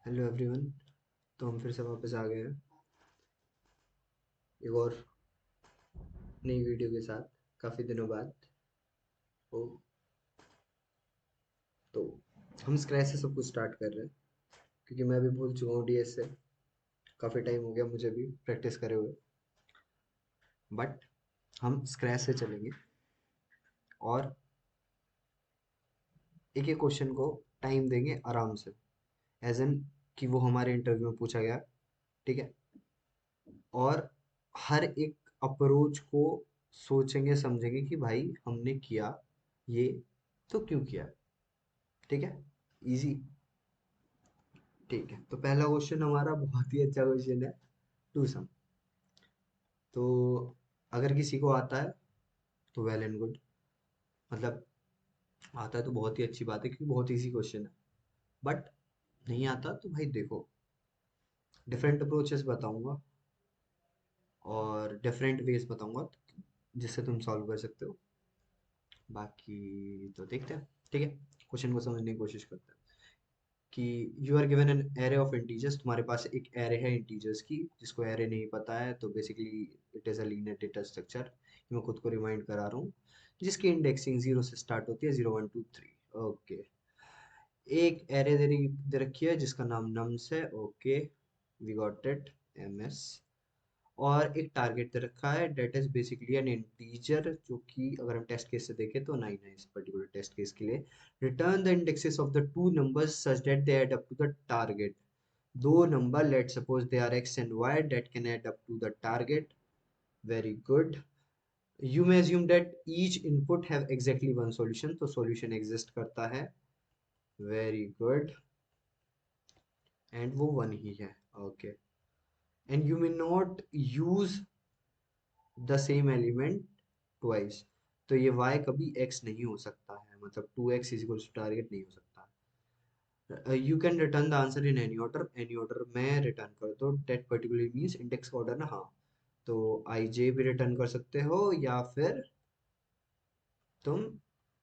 Hello everyone. तो हम फिर से वापस आ गए हैं एक और नई वीडियो के साथ काफ़ी दिनों बाद। ओ, तो हम स्क्रैच से सब कुछ स्टार्ट कर रहे हैं क्योंकि मैं भी भूल चुका हूँ डीएस से। काफ़ी टाइम हो गया मुझे भी प्रैक्टिस करे हुए। बट हम स्क्रैच से चलेंगे और एक एक क्वेश्चन को टाइम देंगे आराम से, एज एन कि वो हमारे इंटरव्यू में पूछा गया। ठीक है। और हर एक अप्रोच को सोचेंगे समझेंगे कि भाई हमने किया ये तो क्यों किया। ठीक है। इजी। ठीक है, तो पहला क्वेश्चन हमारा बहुत ही अच्छा क्वेश्चन है। To some. तो अगर किसी को आता है तो वेल एंड गुड, मतलब आता है तो बहुत ही अच्छी बात है क्योंकि बहुत इजी क्वेश्चन है। बट नहीं आता तो भाई देखो, डिफरेंट अप्रोचेस बताऊंगा और डिफरेंट वेज बताऊंगा जिससे तुम सॉल्व कर सकते हो। बाकी तो देखते हैं। ठीक है, क्वेश्चन को समझने की कोशिश करते हैं कि you are given an array of integers. तुम्हारे पास एक एरे है इंटीजर्स की। जिसको एरे नहीं पता है तो basically it is a linear data structure. मैं खुद को रिमाइंड करा रहा हूँ। जिसकी इंडेक्सिंग जीरो से स्टार्ट होती है, 0 1 2 3। ओके। एक एरे दे रखी है जिसका नाम नम्स है। Okay, we got it. M S. और एक टारगेट दे रखा है that is basically an integer, जो कि अगर हम टेस्ट केस से देखें तो 9 है इस पर्टिकुलर टेस्ट केस के लिए। Return the indexes of the two numbers such that they add up to the target. दो number, let suppose they are X and Y, that can add up to the target. Very good. You may assume that each input have exactly one solution, तो solution exist करता है। Very good. And वो one ही है। Okay. And you may not use the same element twice. तो ये y कभी x नहीं हो सकता है, मतलब 2x is equals to target नहीं हो सकता। You can return the answer in any order में रिटर्न कर दो। डेट पर्टिकुलर मीन्स इंडेक्स का ऑर्डर ना। हाँ, तो आई जे भी रिटर्न कर सकते हो या फिर तुम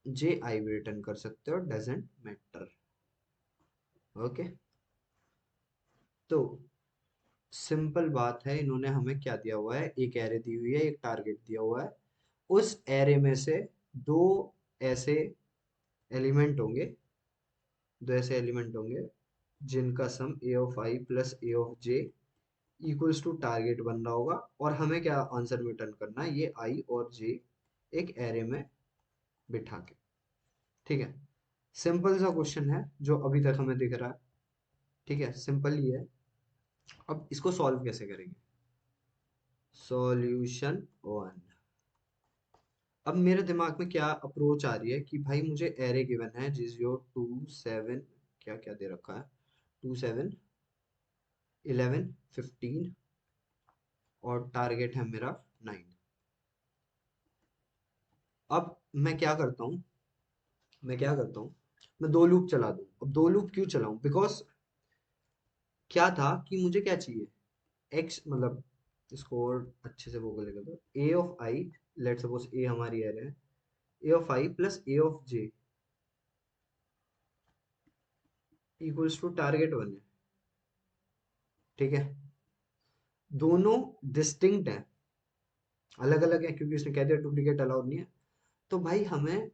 जे आई भी रिटर्न कर सकते हो, डजेंट मैटर। ओके। तो सिंपल बात है, इन्होंने हमें क्या दिया हुआ है, एक एरे दी हुई है, एक टारगेट दिया हुआ है। उस एरे में से दो ऐसे एलिमेंट होंगे, जिनका sum A of I plus A of J equals to target बन रहा होगा। और हमें क्या आंसर में रिटर्न करना है, ये आई और जे एक एरे में बिठा के। ठीक है। सिंपल सा क्वेश्चन है जो अभी तक हमें दिख रहा है। ठीक है, सिंपल ही है। अब इसको सॉल्व कैसे करेंगे। Solution one. अब मेरे दिमाग में क्या अप्रोच आ रही है कि भाई मुझे एरे गिवन है जिस जो 2 7, क्या क्या दे रखा है, 2 7 11 15 और टारगेट है मेरा 9। अब मैं क्या करता हूँ, मैं दो लूप चला दूँ। अब दो लूप क्यों चलाऊं, बिकॉज क्या था कि मुझे क्या चाहिए, एक्स मतलब, इसको और अच्छे से वो करेगा तो A of I, let suppose A हमारी एरे है, A of I plus A of J equals to target one है। ठीक है। दोनों डिस्टिंक्ट है, अलग अलग है, क्योंकि उसने कह दिया डुप्लीकेट अलाउड नहीं है। तो भाई हमें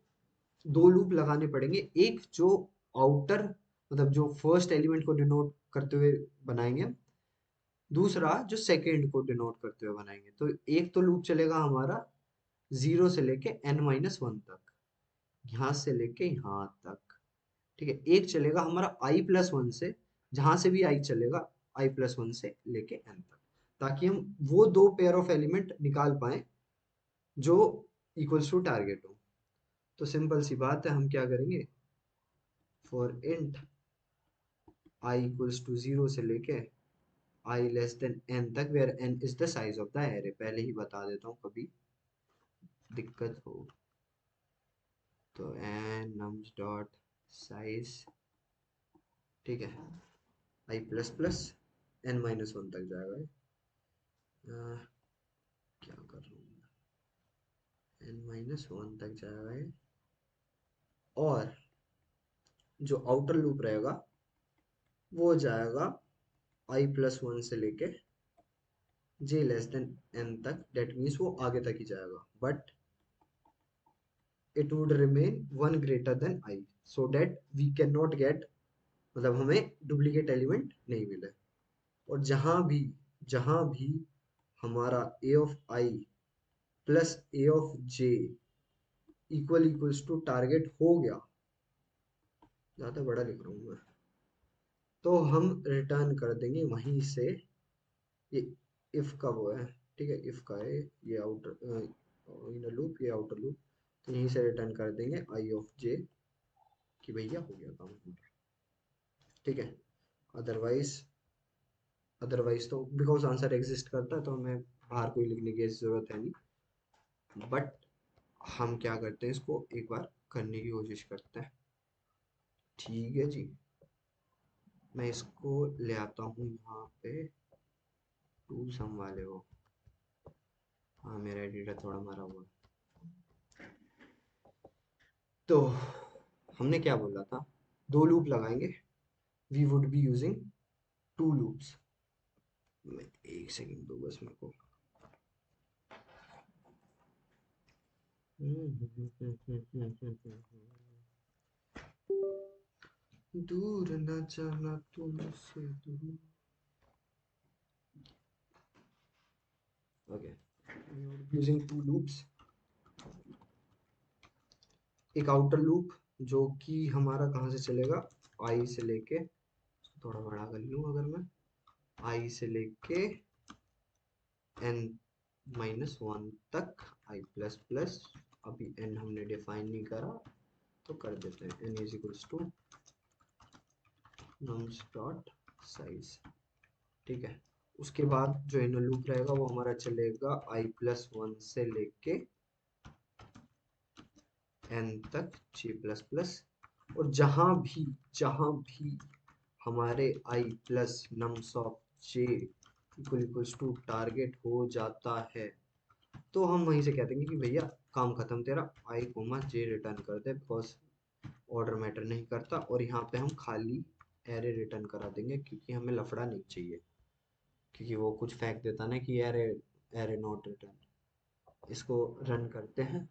दो लूप लगाने पड़ेंगे। एक जो आउटर, मतलब जो फर्स्ट एलिमेंट को डिनोट करते हुए बनाएंगे, दूसरा जो सेकेंड को डिनोट करते हुए बनाएंगे। तो एक तो लूप चलेगा हमारा 0 से लेके n-1 तक, यहाँ से लेके यहाँ तक। ठीक है। एक चलेगा हमारा i+1 से, जहां से भी i चलेगा, i+1 से लेके n तक, ताकि हम वो दो पेयर ऑफ एलिमेंट निकाल पाए जो इक्वल्स टू टारगेट हो। तो सिंपल सी बात है, हम क्या करेंगे, for int i equals to 0 से लेके i लेस देन n तक, where n is the size of the array. पहले ही बता देता हूँ कभी दिक्कत हो तो, n nums डॉट साइज। ठीक है, i प्लस प्लस n-1 तक जाएगा ये। क्या कर रहा हूँ, n-1 तक जाएगा ये। और जो आउटर लूप रहेगा वो जाएगा i+1 से लेके j लेस देन n तक, डेट मीन्स वो आगे तक ही जाएगा, but it would remain 1 greater than I, so that we cannot get, मतलब हमें डुप्लीकेट एलिमेंट नहीं मिले। और जहां भी हमारा a of i plus a of j equals to target हो गया, ज्यादा बड़ा लिख रहा हूँ मैं, तो हम रिटर्न कर देंगे वहीं से, ये इफ का वो है, ठीक है, इफ का है, ये आउटर इनर लूप, ये आउटर लूप, तो यहीं से रिटर्न कर देंगे आई ऑफ जे कि भैया हो गया काम पूरा, ठीक है। अदरवाइज अदरवाइज तो बिकॉज आंसर एग्जिस्ट करता है तो हमें बाहर कोई लिखने की जरूरत है नहीं, बट हम क्या करते हैं, इसको एक बार करने की कोशिश करते हैं, ठीक है जी। मैं इसको ले आता हूँ यहाँ पे, टू सम वाले हो, हाँ मेरा एडिटर थोड़ा मारा हुआ है। तो हमने क्या बोला था, दो लूप लगाएंगे, we would be using two loops. एक सेकेंड दो बस मेरे को, दूर न जाना तुमसे दूर, ओके, यूजिंग टू लूप्स, एक आउटर लूप जो कि हमारा कहाँ से चलेगा, आई से लेके, थोड़ा बड़ा कर लूँ अगर मैं, आई से लेके n-1 तक, आई प्लस प्लस, अभी n हमने डिफाइन नहीं करा तो कर देते हैं, n is equals to nums dot size, ठीक है। उसके बाद जो इनर लूप रहेगा वो हमारा चलेगा i+1 से लेके n तक j प्लस प्लस, और जहां भी हमारे i plus nums of j equals to target हो जाता है, तो हम वहीं से कह देंगे कि भैया काम खत्म तेरा, i कोमा j रिटर्न कर दे, बिकॉज ऑर्डर मैटर नहीं करता, और यहाँ पे हम खाली एरे रिटर्न करा देंगे क्योंकि हमें लफड़ा नहीं चाहिए, क्योंकि वो कुछ फेंक देता ना कि एरे एरे नॉट रिटर्न। इसको रन करते हैं,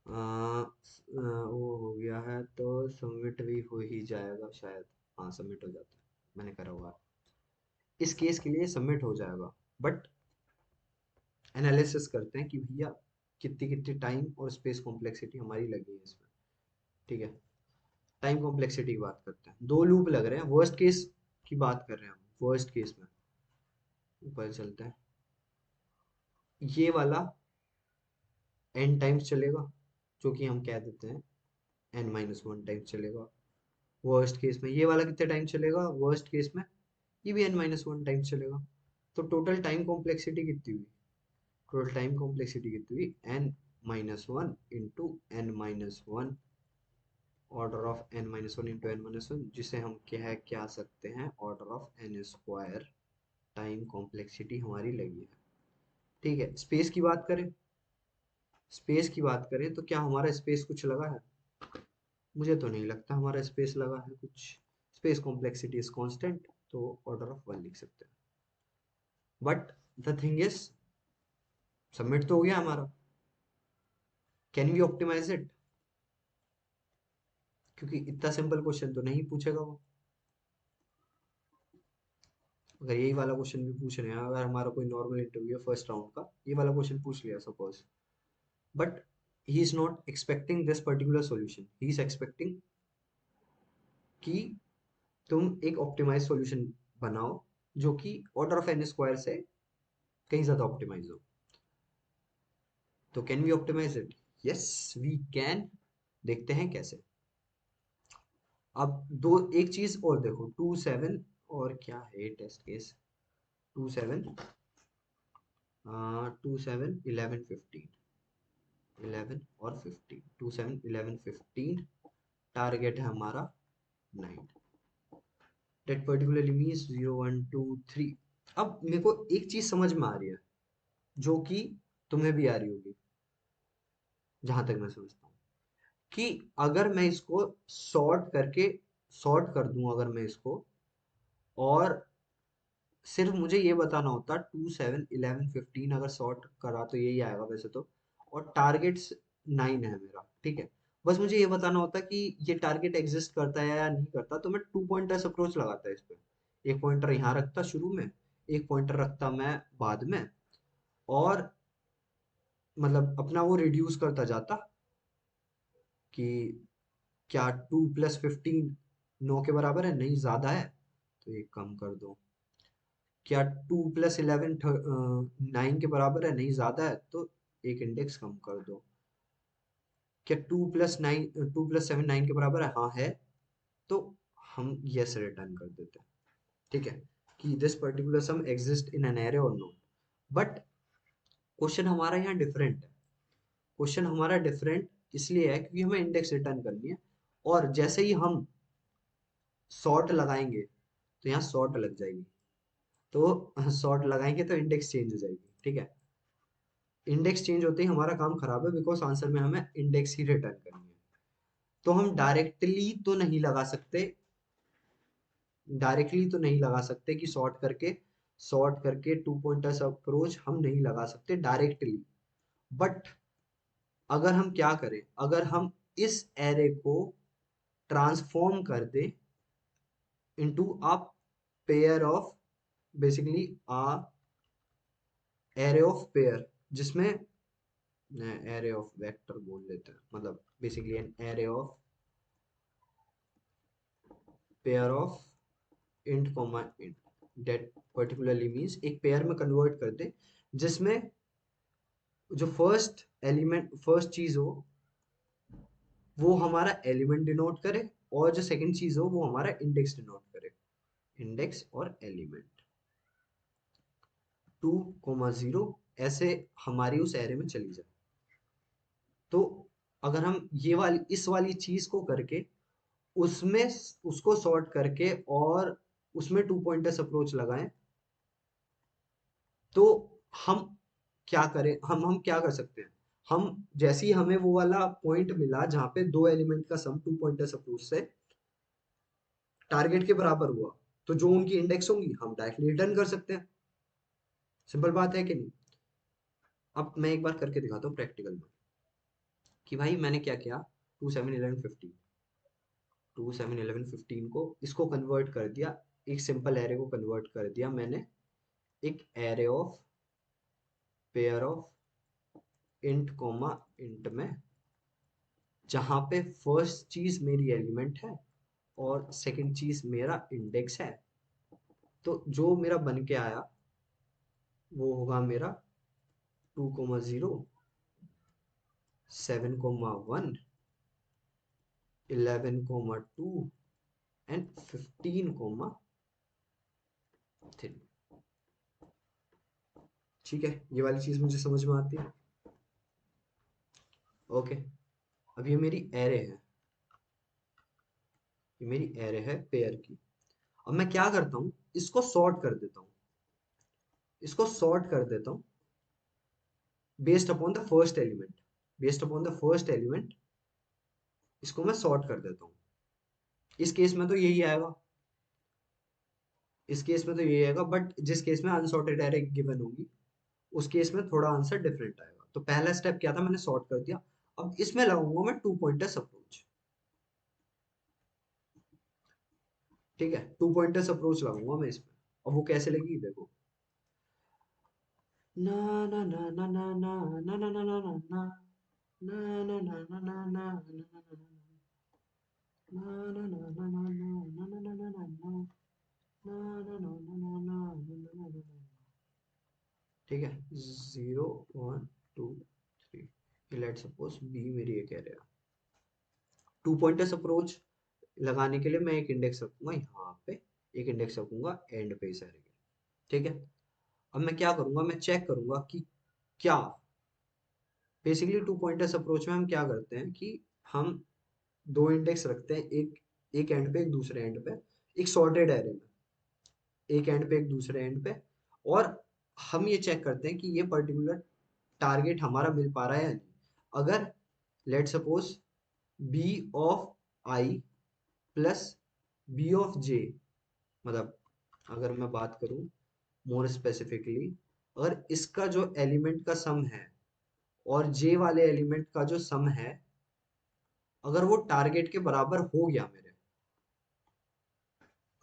वो हो गया है तो सबमिट भी हो ही जाएगा शायद, हाँ सबमिट हो जाता है, मैंने करा हुआ है, इस केस के लिए सबमिट हो जाएगा, बट एनालिसिस करते हैं कि भैया कितनी कितनी टाइम और स्पेस कॉम्प्लेक्सिटी हमारी लगी है इसमें, ठीक है। टाइम कॉम्प्लेक्सिटी की बात करते हैं, दो लूप लग रहे हैं, वर्स्ट केस की बात कर रहे हैं हम, वर्स्ट केस में ऊपर चलते हैं, ये वाला n टाइम्स चलेगा, जो कि हम कह देते हैं n-1 टाइम्स चलेगा, वर्स्ट केस में ये वाला कितने टाइम चलेगा, वर्स्ट केस में ये भी n-1 टाइम्स चलेगा, तो टोटल टाइम कॉम्प्लेक्सिटी कितनी हुई, टोटल टाइम कॉम्प्लेक्सिटी कितनी हुई, n-1 into n-1, order of n-1 into n-1, जिसे हम क्या सकते हैं, order of n square time complexity हमारी लगी है, ठीक है। स्पेस की बात करें तो क्या हमारा स्पेस कुछ लगा है, मुझे तो नहीं लगता हमारा स्पेस लगा है कुछ, स्पेस कॉम्प्लेक्सिटी इज कांस्टेंट, तो ऑर्डर ऑफ 1 लिख सकते हैं, but the thing is submit तो हो गया हमारा, कैन वी ऑप्टिमाइज इट, क्योंकि इतना सिंपल क्वेश्चन तो नहीं पूछेगा वो, अगर यही वाला क्वेश्चन भी पूछ रहे हैं, अगर हमारा कोई नॉर्मल इंटरव्यू है फर्स्ट राउंड का, ये वाला क्वेश्चन पूछ लिया suppose, but he is not expecting this particular solution, he is expecting कि तुम एक ऑप्टिमाइज सॉल्यूशन बनाओ जो कि ऑर्डर ऑफ एन स्क्वायर से कहीं ज्यादा ऑप्टिमाइज हो, तो can we optimise it, yes we can, देखते हैं कैसे। अब दो एक चीज और देखो, 2 7 और क्या है टेस्ट केस, 2 7 2 7 11 और 15, 2 7 11 15, टारगेट है हमारा 9, that particularly means 0 1 2 3। अब मेरे को एक चीज समझ में आ रही है जो कि तुम्हें भी आ रही होगी, जहां तक मैं समझता हूँ, कि अगर मैं इसको सॉर्ट कर दूं, अगर मैं इसको, और सिर्फ मुझे ये बताना होता 2 7 11 15 अगर सॉर्ट करा तो यही आएगा वैसे तो, और टारगेट्स 9 है मेरा, ठीक है। बस मुझे ये बताना होता कि ये टारगेट एग्जिस्ट करता है या नहीं करता, तो मैं 2 पॉइंटर्स अप्रोच लगाता इस पे। एक पॉइंटर यहाँ रखता शुरू में, एक पॉइंटर रखता मैं बाद में, और मतलब अपना वो रिड्यूस करता जाता कि क्या 2 + 15 9 के बराबर है, नहीं ज्यादा है तो ये कम कर दो। क्या 2 + 11 9 के बराबर है, नहीं ज्यादा है तो एक इंडेक्स कम कर दो। क्या 2 + 7 9 के बराबर है, हाँ है, तो हम यस रिटर्न कर देते हैं, ठीक है, कि this particular sum exist in an array और नॉट। बट क्वेश्चन हमारा यहाँ डिफरेंट है। क्वेश्चन हमारा डिफरेंट इसलिए है क्योंकि हमें इंडेक्स रिटर्न करनी है, और जैसे ही हम सॉर्ट लगाएंगे तो यहाँ सॉर्ट लग जाएगी, तो सॉर्ट लगाएंगे तो इंडेक्स चेंज हो जाएगी, ठीक है। इंडेक्स चेंज होते ही हमारा काम खराब है, बिकॉज आंसर में हमें इंडेक्स ही रिटर्न करनी है। तो हम डायरेक्टली तो नहीं लगा सकते कि सॉर्ट करके 2 पॉइंटर्स अप्रोच हम नहीं लगा सकते डायरेक्टली। बट अगर हम क्या करें, अगर हम इस एरे को ट्रांसफॉर्म कर दे into a pair of, basically a array of pair, जिसमें एरे ऑफ वेक्टर बोल लेते हैं, मतलब basically an array of pair of int comma int, that particularly means एक पेयर में कन्वर्ट कर दे, जिसमें जो फर्स्ट चीज हो वो हमारा एलिमेंट डिनोट करे, और जो सेकंड चीज हो वो हमारा इंडेक्स डिनोट करे, इंडेक्स और एलिमेंट। 2 0 ऐसे हमारी उस एरे में चली जाए। तो अगर हम इस वाली चीज को करके उसमें उसको सॉर्ट करके और उसमें 2 पॉइंटर्स अप्रोच लगाएं, तो हम हम क्या कर सकते हैं। हम जैसे ही हमें वो वाला पॉइंट मिला जहां पे दो एलिमेंट का सम 2 पॉइंटर्स अप्रोच से टारगेट के बराबर हुआ, तो जो उनकी इंडेक्स होंगी हम डायरेक्टली रिटर्न कर सकते हैं। सिंपल बात है कि नहीं। अब मैं एक बार करके दिखाता हूँ प्रैक्टिकल में, कि भाई मैंने क्या किया। 2 7 11 15 को इसको कन्वर्ट कर दिया, एक सिंपल एरे को कन्वर्ट कर दिया मैंने एक array of pair of int comma int में, जहां पे फर्स्ट चीज मेरी एलिमेंट है और सेकंड चीज मेरा इंडेक्स है। तो जो मेरा बन के आया वो होगा मेरा 2 0 7 1 11 2 एंड 15 3। ठीक है, ये वाली चीज मुझे समझ में आती है। ओके, अब ये मेरी एरे है, ये मेरी एरे है पेयर की। अब मैं क्या करता हूँ, इसको सॉर्ट कर देता हूँ, इसको सॉर्ट कर देता हूँ based upon the first element, based upon the first element इसको मैं सॉर्ट कर देता हूँ। इस केस में तो यही आएगा, इस केस में तो यही आएगा, बट जिस केस में अनसॉर्टेड एरे गिवन होगी उस केस में थोड़ा आंसर डिफरेंट आएगा। तो पहला स्टेप क्या था, मैंने सॉर्ट कर दिया। अब इसमें लगाऊंगा मैं 2 पॉइंटर्स अप्रोच, ठीक है, 2 पॉइंटर्स अप्रोच लगाऊंगा मैं इसमें। अब वो कैसे लगी देखो, ना ना ना ना ना ना ना ना ना ना ना ना ना ना ना ना ना ना ठीक है। 0 1 2 3, लेट सपोज बी मेरी एक एरिया। 2 पॉइंटर्स अप्रोच लगाने के लिए मैं एक इंडेक्स रखूंगा यहाँ पे, एक इंडेक्स रखूंगा एंड पे इस एरे के, ठीक है। अब मैं क्या करूंगा, मैं चेक करूंगा कि क्या बेसिकली 2 पॉइंटर्स अप्रोच में हम क्या करते हैं कि हम दो इंडेक्स रखते हैं, एक एक एंड पे एक दूसरे एंड पे, एक सॉर्टेड एरे में, एक एंड पे एक दूसरे एंड पे, और हम ये चेक करते हैं कि ये पर्टिकुलर टारगेट हमारा मिल पा रहा है या नहीं। अगर let suppose B of I plus B of J, मतलब अगर मैं बात करूं मोर स्पेसिफिकली, अगर इसका जो एलिमेंट का सम है और जे वाले एलिमेंट का जो सम है, अगर वो टारगेट के बराबर हो गया, मेरे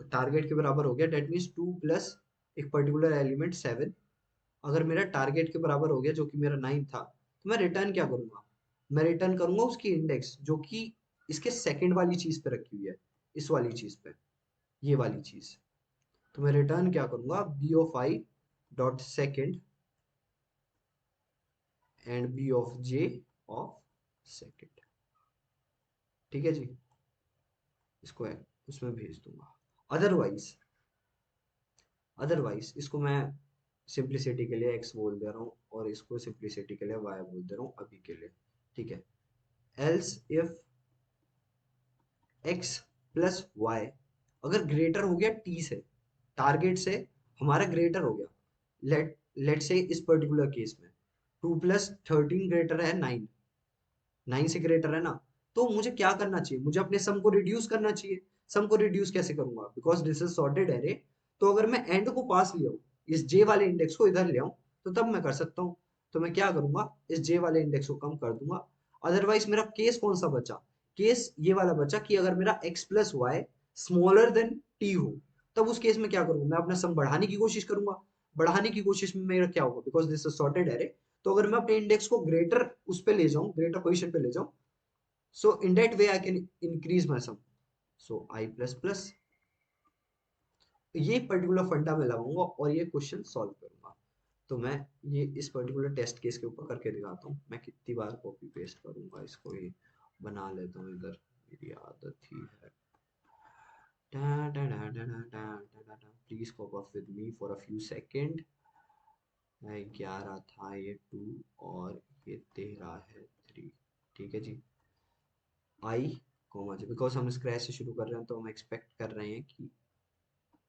टारगेट के बराबर हो गया, डेट मीन्स 2 प्लस एक पर्टिकुलर एलिमेंट 7, अगर मेरा टारगेट के बराबर हो गया जो कि मेरा 9 था, तो मैं रिटर्न क्या करूंगा? मैं रिटर्न करूंगा उसकी इंडेक्स जो कि इसके सेकंड वाली चीज पे रखी हुई है, इस वाली चीज पे, ये वाली चीज। तो मैं रिटर्न क्या करूंगा? B of i dot second and b of j of second. ठीक है जी, इसको उसमें भेज दूंगा। अदरवाइज अदरवाइज इसको मैं सिंप्लिसिटी के लिए x बोल दे रहा हूँ और इसको सिंप्लिसिटी के लिए y बोल दे रहा हूँ अभी के लिए। ठीक है, else if x plus y अगर ग्रेटर हो गया t से, टारगेट से हमारा ग्रेटर हो गया, लेट से इस पर्टिकुलर केस में 2 प्लस 13 ग्रेटर है 9, 9 से ग्रेटर है ना, तो मुझे क्या करना चाहिए? मुझे अपने सम को रिड्यूस करना चाहिए। सम को रिड्यूस कैसे करूंगा? Because this is sorted array, तो अगर मैं एंड को पास ले आऊं, इस जे वाले इंडेक्स को इधर ले आऊं, तो तब मैं कर सकता हूँ। तो मैं क्या करूंगा? इस जे वाले इंडेक्स को कम कर दूंगा। अदरवाइज मेरा केस कौन सा बचा? केस ये वाला बचा कि अगर मेरा x plus y smaller than t हो, तब उस केस में क्या करूंगा? मैं अपना सम बढ़ाने की कोशिश करूंगा। बढ़ाने की कोशिश में मेरा क्या होगा? Because this is sorted array, तो अगर मैं अपने इंडेक्स को ग्रेटर उस पे ले जाऊं, ग्रेटर पोजीशन पे ले जाऊं, so in that way I can increase my sum, so I plus plus। ये पर्टिकुलर फंडा मैं लगाऊंगा और ये क्वेश्चन सॉल्व करूंगा। तो मैं ये इस पर्टिकुलर टेस्ट केस के ऊपर करके दिखाता हूँ। मैं कितनी बार कॉपी पेस्ट करूंगा इसको, ये बना लेता हूँ इधर, मेरी आदत ही है। Please cope up with me for a few second. 11 था, ये 2 और ये 13 है 3। ठीक है जी, आई कॉमा जी, बिकॉज हम स्क्रैच से शुरू कर रहे हैं तो हम एक्सपेक्ट कर रहे हैं कि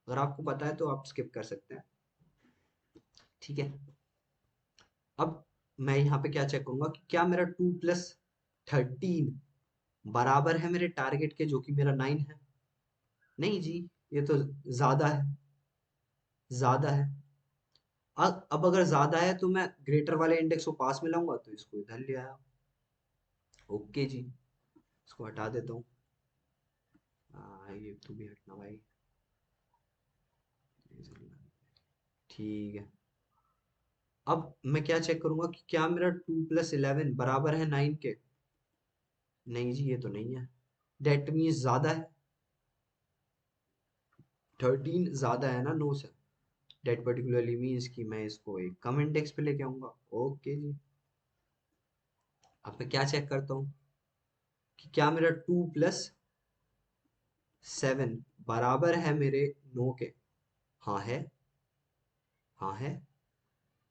अगर आपको पता है तो आप स्किप कर सकते हैं। ठीक है, अब मैं यहाँ पे क्या चेक करूंगा कि क्या मेरा 2 प्लस 13 बराबर है मेरे टारगेट के जो कि मेरा 9 है? नहीं जी, ये तो ज्यादा है, ज्यादा है। अब अगर ज्यादा है तो मैं ग्रेटर वाले इंडेक्स को पास में लाऊंगा, तो इसको इधर ले आया। ओके जी, इसको हटा देता हूँ। ये तो भी हटना भाई। ठीक है, अब मैं क्या चेक करूंगा कि क्या मेरा 2 प्लस 11 बराबर है 9 के? नहीं जी, ये तो नहीं है। डेट मीन्स ज्यादा है, 13 ज्यादा है ना 9 से। डेट पर्टिकुलरली मीन्स कि मैं इसको एक कम इंडेक्स पे लेके आऊंगा। ओके जी, अब मैं क्या चेक करता हूँ कि क्या मेरा 2 प्लस 7 बराबर है मेरे 9 के? हाँ है, हाँ है।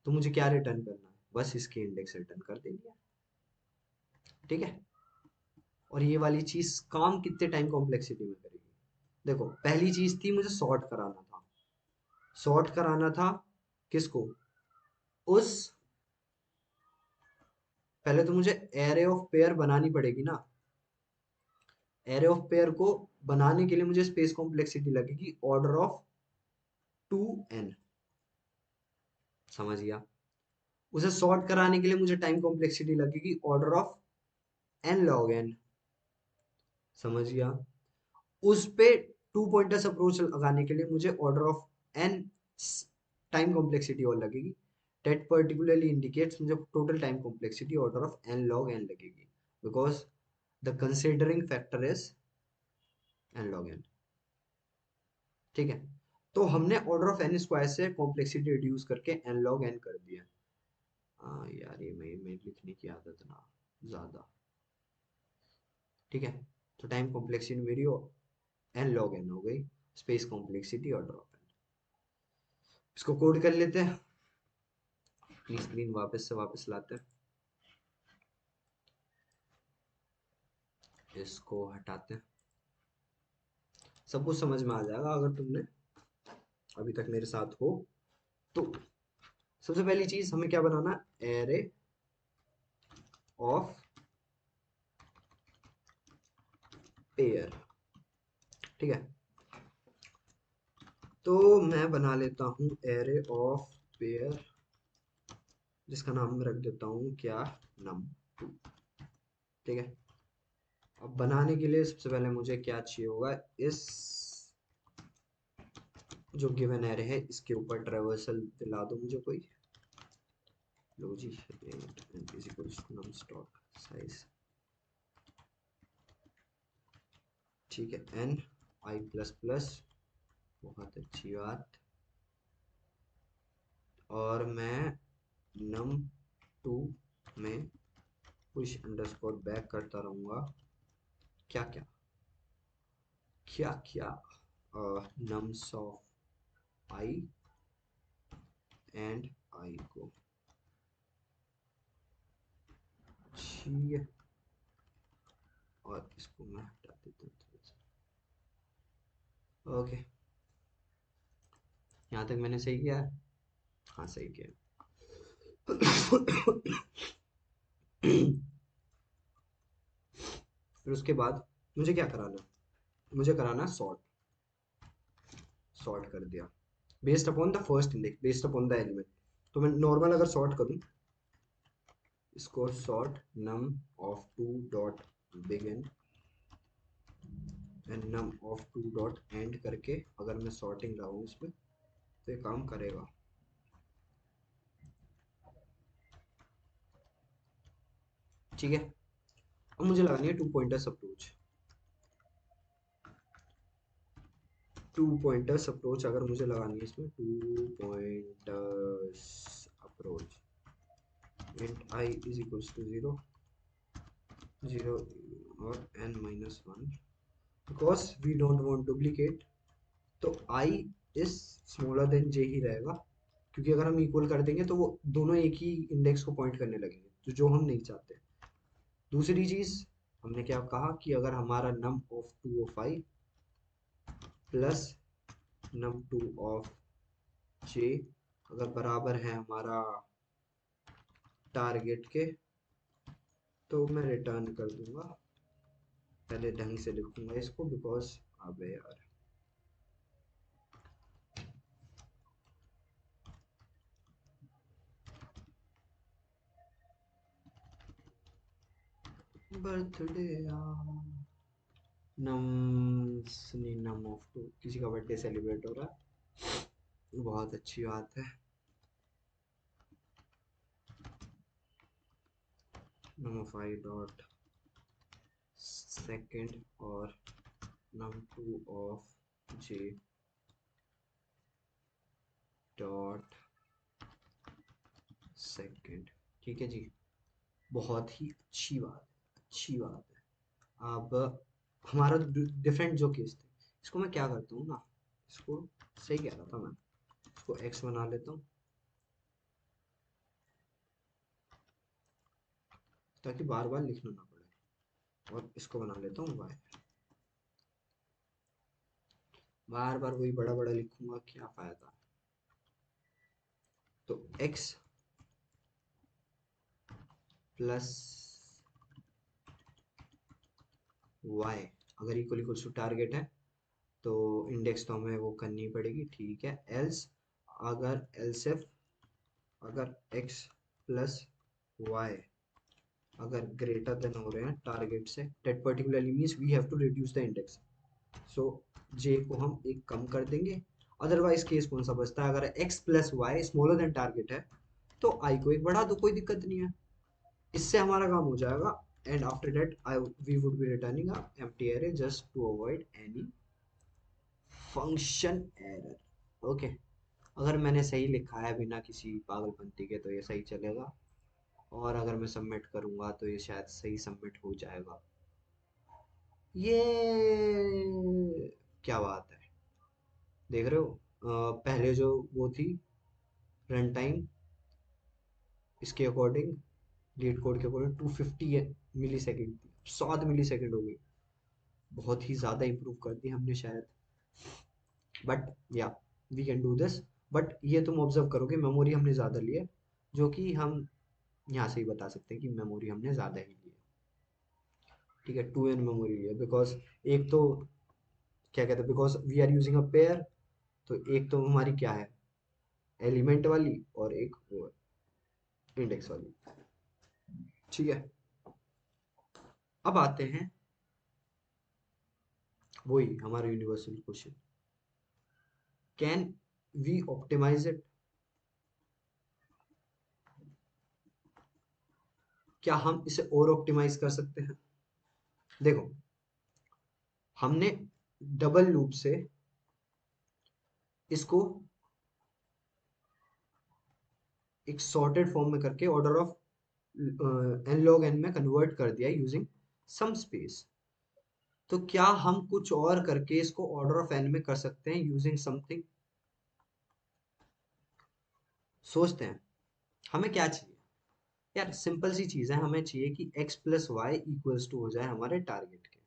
तो मुझे क्या रिटर्न करना है? बस इसके इंडेक्स रिटर्न कर देंगे। ठीक है, और ये वाली चीज काम कितने टाइम कॉम्प्लेक्सिटी में करेगी? देखो, पहली चीज थी मुझे सॉर्ट कराना था। सॉर्ट कराना था किसको? उस, पहले तो मुझे एरे ऑफ पेयर बनानी पड़ेगी ना। एरे ऑफ पेयर को बनाने के लिए मुझे स्पेस कॉम्प्लेक्सिटी लगेगी ऑर्डर ऑफ 2n। समझ गया? उसे सॉर्ट कराने के लिए मुझे टाइम कॉम्प्लेक्सिटी लगेगी order of n log n। समझ गया? उस पे 2 पॉइंटर्स अप्रोच लगाने के लिए मुझे order of n time complexity और लगेगी। दैट पर्टिकुलरली इंडिकेट्स मुझे total time complexity order of n log n लगेगी, because the considering factor is n log n। ठीक है, तो हमने ऑर्डर ऑफ n स्क्वायर से कॉम्प्लेक्सिटी रिड्यूस करके n log n कर दिया। हाँ यार, ये मैं लिखने की आदत ना ज्यादा। ठीक है, तो टाइम कॉम्प्लेक्सिटी मेरी n log n हो गई, space complexity order of n। इसको कोड कर लेते हैं। अपनी स्क्रीन वापस से वापस लाते हैं, इसको हटाते हैं। सब कुछ समझ में आ जाएगा अगर तुमने अभी तक मेरे साथ हो तो। सबसे पहली चीज हमें क्या बनाना? Array of pair. ठीक है, तो मैं बना लेता हूँ एरे ऑफ पेयर, जिसका नाम मैं रख देता हूँ क्या, num2। ठीक है, अब बनाने के लिए सबसे पहले मुझे क्या चाहिए होगा, इस जो गिवन एरे है इसके ऊपर ट्रेवर्सल दिला दो मुझे कोई। लो जी, num स्टॉक साइज, ठीक है, n i प्लस प्लस, बहुत अच्छी बात। और मैं num2 में पुश अंडरस्कोर बैक करता रहूंगा, क्या क्या क्या क्या, nums of i and i को, ठीक है, और इसको मैं हटा देता हूँ थोड़ा सा। ओके, यहाँ तक मैंने सही किया है, हाँ सही किया। फिर उसके बाद मुझे क्या कराना, मुझे कराना सॉर्ट, सॉर्ट कर दिया based upon the first index, based upon the element. तो मैं नॉर्मल अगर सॉर्ट करूँ इसको, sort num of 2 dot begin and num of 2 dot and करके अगर मैं सॉर्टिंग लाऊं इसमें तो ये काम करेगा। ठीक है, अब मुझे लगानी है two pointers approach. Two pointers approach अगर मुझे लगानी है इसमें, two pointers approach, int I is equals to 0 0 और n minus 1, because we don't want duplicate, तो I इज स्मॉलर देन j ही रहेगा, क्योंकि अगर हम इक्वल कर देंगे तो वो दोनों एक ही इंडेक्स को पॉइंट करने लगेंगे, तो जो हम नहीं चाहते। दूसरी चीज हमने क्या कहा कि अगर हमारा num of 2 of i plus num2 of j अगर बराबर है हमारा टारगेट के, तो मैं रिटर्न कर दूंगा। पहले ढंग से लिखूंगा इसको, बिकॉज अबे यार बर्थडे नम ऑफ टू, किसी का बर्थडे सेलिब्रेट हो रहा है, बहुत अच्छी बात है। num of i dot second और num2 of j dot second. ठीक है जी, बहुत ही अच्छी बात है, अच्छी बात है। अब हमारा डिफरेंट जो केस थे, इसको मैं क्या करता हूँ ना, इसको सही कह रहा था मैं, इसको x बना लेता हूँ ताकि बार बार लिखना ना पड़े, और इसको बना लेता हूँ y। बार बार वही बड़ा बड़ा लिखूंगा, क्या फायदा। तो x प्लस y अगर इक्वल इक्वल टू टारगेट है तो इंडेक्स तो हमें वो करनी पड़ेगी, ठीक है। एल्स अगर एल्स अगर x प्लस वाई अगर ग्रेटर देन हो रहे हैं टारगेट से, that particularly means we have to reduce the index, so j को हम एक कम कर देंगे। अदरवाइज केस कौन सा बचता है, अगर x plus y smaller than target है तो i को एक बढ़ा दो, कोई दिक्कत नहीं है, इससे हमारा काम हो जाएगा। And after that I we would be returning a empty array just to avoid any function error. Okay, अगर मैंने सही लिखा है बिना किसी पागलपंती के तो ये सही चलेगा, और अगर मैं सबमिट करूंगा तो ये शायद सही सबमिट हो जाएगा। ये क्या बात है, देख रहे हो, पहले जो वो थी रन टाइम, इसके अकॉर्डिंग लीड कोड के अकॉर्डिंग 250 मिली सेकेंड थी, 7 मिली सेकेंड हो गई, बहुत ही ज़्यादा इम्प्रूव कर दी हमने शायद। बट या we can do this. But ये तुम ऑब्जर्व करोगे मेमोरी हमने ज़्यादा ली है, जो कि हम यहाँ से ही बता सकते हैं कि मेमोरी हमने ज़्यादा ही ली है। ठीक है, 2n मेमोरी है बिकॉज एक तो क्या कहते हैं, because we are using a pair, तो एक तो हमारी क्या है, एलिमेंट वाली, और एक वो इंडेक्स वाली। ठीक है, अब आते हैं वही हमारा universal question, can we optimise it? क्या हम इसे और ऑप्टिमाइज कर सकते हैं? देखो, हमने डबल लूप से इसको एक सॉर्टेड फॉर्म में करके order of n log n में कन्वर्ट कर दिया यूजिंग सम स्पेस। तो क्या हम कुछ और करके इसको ऑर्डर ऑफ एन में कर सकते हैं यूजिंग समथिंग? सोचते हैं, हमें क्या चाहिए यार, सिंपल सी चीज है, हमें चाहिए कि x plus y equals to हो जाए हमारे टारगेट के।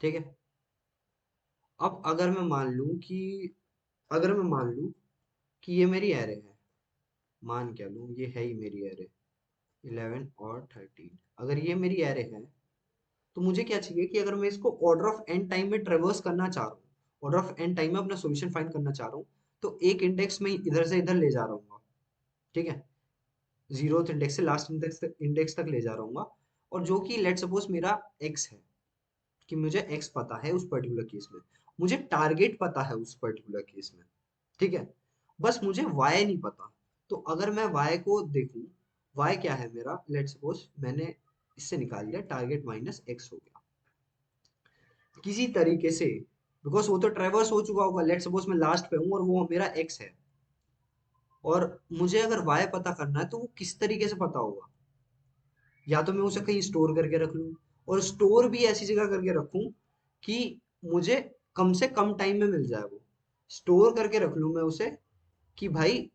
ठीक है, अब अगर मैं मान लूं कि ये मेरी एरे है, मान क्या लूं, ये है ही मेरी एरे 11 और 13। अगर ये मेरी एरे है तो मुझे क्या चाहिए कि अगर मैं इसको ऑर्डर ऑफ एन टाइम में ट्रेवर्स करना चाह रहा हूँ, ऑर्डर ऑफ एन टाइम में अपना सॉल्यूशन फाइंड करना चाह रहा हूँ, तो एक इंडेक्स में इधर से इधर ले जा रहा हूँ। ठीक है, जीरोथ इंडेक्स से लास्ट इंडेक्स तक ले जा रहा हूँ, और जो कि लेट सपोज मेरा एक्स है, कि मुझे एक्स पता है उस पर्टिकुलर केस में, मुझे टारगेट पता है उस पर्टिकुलर केस में। ठीक है, बस मुझे वाई नहीं पता। तो अगर मैं वाई को देखूं, वाई क्या है मेरा, लेट सपोज मैंने इससे निकाल लिया टारगेट माइनस एक्स हो गया किसी तरीके से, बिकॉज वो तो ट्रेवर्स हो चुका होगा, लेट सपोज मैं लास्ट पे हूँ और वो मेरा एक्स है, और मुझे अगर वाई पता करना है तो वो किस तरीके से पता होगा, या तो मैं उसे कहीं स्टोर करके रख लूं, और स्टोर भी ऐसी जगह करके रखूं कि मुझे कम से कम टाइम में मिल जाए। वो स्टोर करके रख लूं मैं उसे कि भाई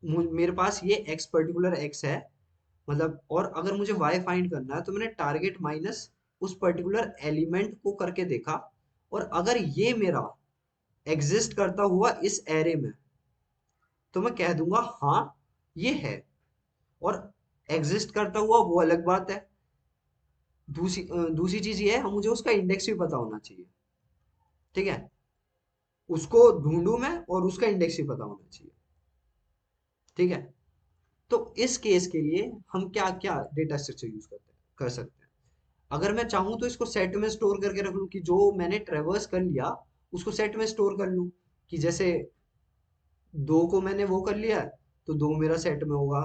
मेरे पास ये एक्स पर्टिकुलर एक्स है, मतलब, और अगर मुझे वाई फाइंड करना है तो मैंने टारगेट माइनस उस पर्टिकुलर एलिमेंट को करके देखा, और अगर ये मेरा एग्जिस्ट करता हुआ इस एरे में, तो मैं कह दूंगा हाँ ये है। और एग्जिस्ट करता हुआ वो अलग बात है, दूसरी चीज ये है, हम मुझे उसका इंडेक्स भी पता होना चाहिए। ठीक है, उसको ढूंढूं मैं और उसका इंडेक्स भी पता होना चाहिए। ठीक है, तो इस केस के लिए हम क्या क्या डेटा स्ट्रक्चर यूज कर सकते हैं? अगर मैं चाहूँ तो इसको सेट में स्टोर करके रख लूं, कि जो मैंने ट्रेवर्स कर लिया उसको सेट में स्टोर कर लूं, कि जैसे दो को मैंने वो कर लिया है, तो दो मेरा सेट में होगा।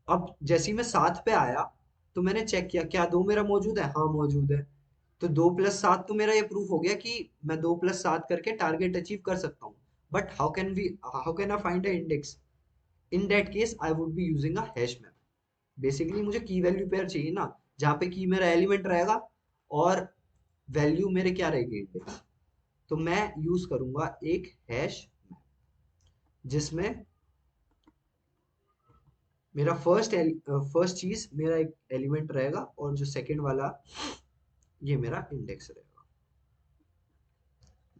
अब जैसे ही मैं सात पे आया तो मैंने चेक किया क्या दो मेरा मौजूद है, हाँ मौजूद है। तो 2 + 7 तो मेरा ये प्रूफ हो गया कि मैं 2 + 7 करके टारगेट अचीव कर सकता हूँ। But how can I find a index? In that case I would be using a hash map. Basically मुझे की वैल्यू पेयर चाहिए ना, जहाँ पे की मेरा एलिमेंट रहेगा और वैल्यू मेरे क्या रहेगी, इंडेक्स। तो मैं यूज करूंगा एक हैश मैप, जिसमें मेरा फर्स्ट चीज मेरा एक एलिमेंट रहेगा, और जो सेकंड वाला ये मेरा इंडेक्स रहेगा।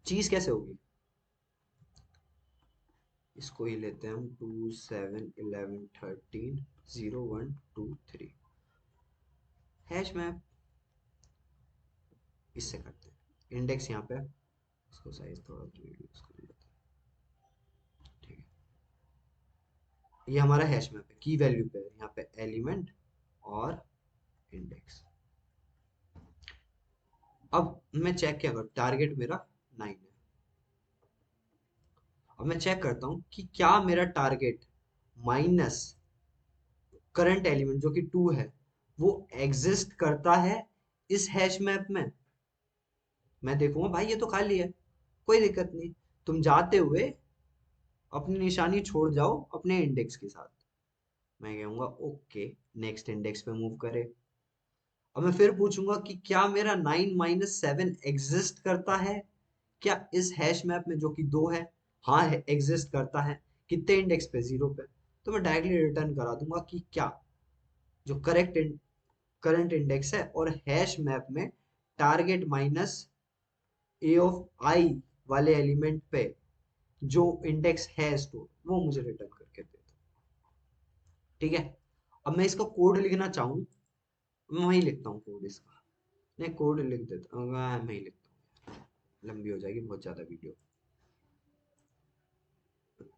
चीज कैसे होगी, इसको ही लेते हैं हम, 2 7 11 13 0 1 2 3 हैश मैप। इससे करते हैं इंडेक्स यहाँ पे, इसको साइज थोड़ा रिड्यूस कर लेते हैं। ठीक है, ये हमारा हैश मैप है, की वैल्यू पे यहाँ पे एलिमेंट और इंडेक्स। अब मैं चेक क्या करूँ, टारगेट मेरा 9 है। अब मैं चेक करता हूँ कि क्या मेरा टारगेट माइनस करंट एलिमेंट जो कि 2 है, वो एग्जिस्ट करता है इस हैश मैप में। मैं देखूंगा भाई ये तो खाली है, कोई दिक्कत नहीं, तुम जाते हुए अपनी निशानी छोड़ जाओ अपने इंडेक्स के साथ। मैं कहूंगा ओके, नेक्स्ट इंडेक्स पे मूव करे। अब मैं फिर पूछूंगा कि क्या मेरा 9 - 7 एग्जिस्ट करता है क्या इस हैश मैप में, जो कि 2 है? हाँ है, एग्जिस्ट करता है। कितने इंडेक्स पे, 0 पे। तो मैं डायरेक्टली रिटर्न करा दूंगा कि क्या जो करंट इंडेक्स है और हैश मैप में टारगेट माइनस ए ऑफ आई वाले एलिमेंट पे जो इंडेक्स है स्टोर, वो मुझे रिटर्न करके दे दो। ठीक है, अब मैं इसका कोड लिखना चाहूँ, मैं वही लिखता हूँ कोड इसका, नहीं कोड लिख देता हूँ, मैं वही लिखता हूँ, लंबी हो जाएगी बहुत ज़्यादा वीडियो।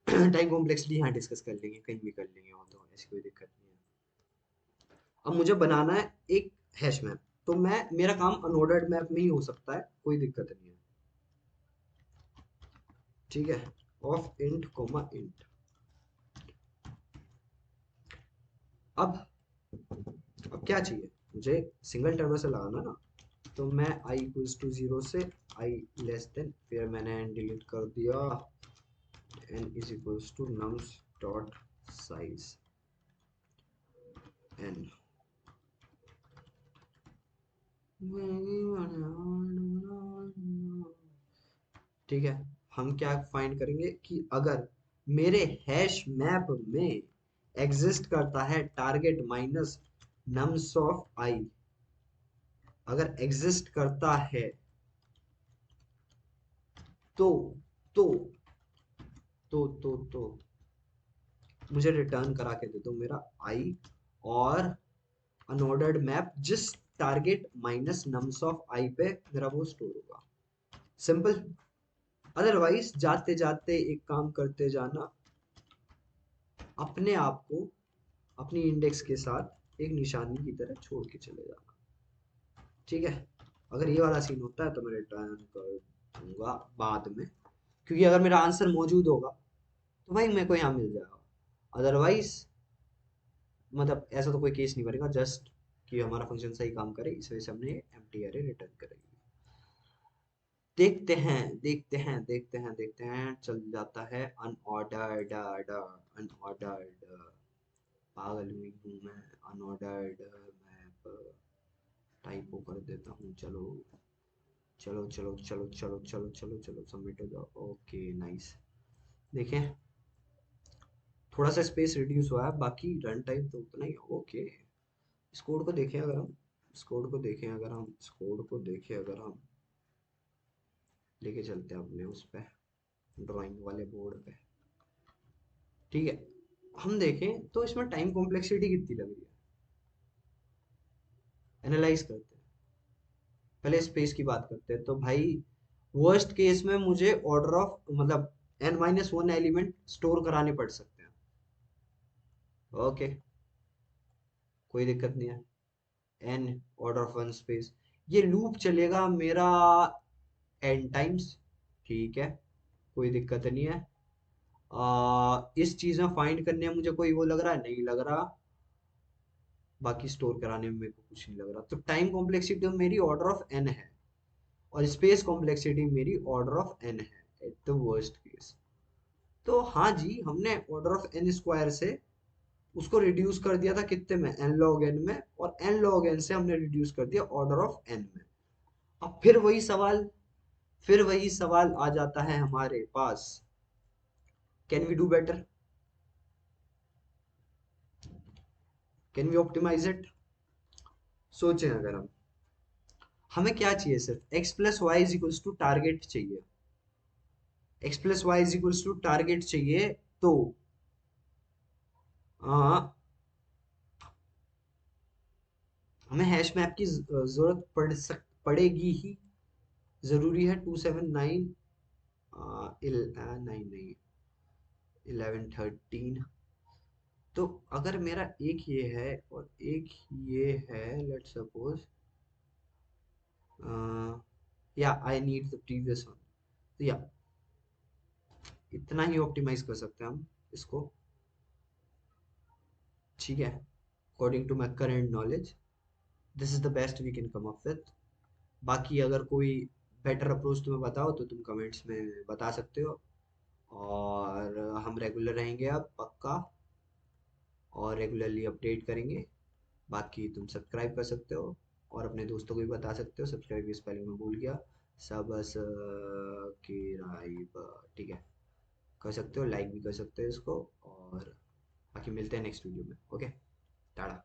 टाइम कॉम्प्लेक्सिटी यहाँ डिस्कस कर लेंगे, कहीं भी कर लेंगे, वो तो ऐसी कोई दिक्कत नहीं है। अब मुझे बनाना है एक हैश मैप, तो मैं मेरा काम अनऑर्डर्ड मैप में ही हो सकता है, कोई दिक्कत नहीं है। ठीक है, ऑफ इंट कोमा इंट। अब क्या चाहिए मुझे, सिंगल टर्बो से लगाना ना, तो मैं i इक्वल्स टू 0 से i लेस देन, फिर मैंने n डिलीट कर दिया, n is equals to nums dot size n। ठीक है, हम क्या फाइंड करेंगे कि अगर मेरे हैश मैप में एग्जिस्ट करता है टारगेट माइनस नम्स ऑफ आई, अगर एग्जिस्ट करता है तो तो तो मुझे रिटर्न करा के दे दो मेरा आई और अनऑर्डर्ड मैप जिस टारगेट माइनस नम्स ऑफ आई पे मेरा वो स्टोर होगा। सिंपल। अदरवाइज जाते जाते एक काम करते जाना, अपने आप को अपनी इंडेक्स के साथ एक निशानी की तरह छोड़ के चले जाना। ठीक है, अगर ये वाला सीन होता है तो मैं रिटर्न कर दूंगा बाद में, क्योंकि अगर मेरा आंसर मौजूद होगा तो भाई मेरे को यहाँ मिल जाएगा। अदरवाइज मतलब ऐसा तो कोई केस नहीं बनेगा, जस्ट कि हमारा फंक्शन सही काम करे, इस वजह से हमने एम्प्टी अरे रिटर्न करेंगे। देखते हैं चल जाता है अनऑर्डर्ड, अनऑर्डर्ड, पागल हुई हूँ मैं, अनऑर्डर्ड मैप टाइपो कर देता हूँ। चलो चलो सबमिट हो जाओ। Okay nice. देखें, थोड़ा सा स्पेस रिड्यूस हुआ है, बाकी रन टाइम तो उतना ही है। ओके, इस कोड को देखें अगर हम, लेके चलते हैं अपने उस पे, ड्राइंग वाले बोर्ड पे। ठीक है, हम देखें तो इसमें टाइम कॉम्प्लेक्सिटी कितनी लग रही है, एनालाइज करते हैं। पहले स्पेस की बात करते हैं, तो भाई वर्स्ट केस में मुझे ऑर्डर ऑफ मतलब n-1 एलिमेंट स्टोर कराने पड़ सकते हैं। ओके, कोई दिक्कत नहीं है, n order of one space, ये लूप चलेगा मेरा n टाइम्स। ठीक है, कोई दिक्कत नहीं है। इस चीज में फाइंड करने में मुझे कोई वो लग रहा है, नहीं लग रहा। बाकी स्टोर कराने में मेरे को कुछ नहीं लग रहा, तो टाइम कॉम्प्लेक्सिटी मेरी ऑर्डर ऑफ n है और स्पेस कॉम्प्लेक्सिटी मेरी ऑर्डर ऑफ n है एट द वर्स्ट केस। तो हाँ जी, हमने ऑर्डर ऑफ n स्क्वायर से उसको रिड्यूस कर दिया था कितने में, n log n में, और n log n से हमने रिड्यूस कर दिया ऑर्डर ऑफ n में। अब फिर वही सवाल आ जाता है हमारे पास, can we do better, can we optimise it. सोचें अगर हम, हमें क्या चाहिए, सिर्फ x plus Y is equals to target चाहिए, x plus Y is equals to target चाहिए, तो आ, हमें हैश मैप की जरूरत पड़ेगी ही, जरूरी है। 279 नहीं नहीं 1113। तो अगर मेरा एक ये है और एक ये है, लेट्स सपोज, या I need the previous one, तो या इतना ही ऑप्टिमाइज कर सकते हैं हम इसको। ठीक है, according to my current knowledge this is the best we can come up with. बाकी अगर कोई बेटर अप्रोच तुम्हें बताओ तो तुम कमेंट्स में बता सकते हो, और हम रेगुलर रहेंगे अब पक्का, और रेगुलरली अपडेट करेंगे। बाकी तुम सब्सक्राइब कर सकते हो और अपने दोस्तों को भी बता सकते हो, सब्सक्राइब की स्पेलिंग में भूल गया, सब्सक्राइब। ठीक है, कर सकते हो, लाइक भी कर सकते हो इसको, और बाकी मिलते हैं नेक्स्ट वीडियो में। ओके, टाटा।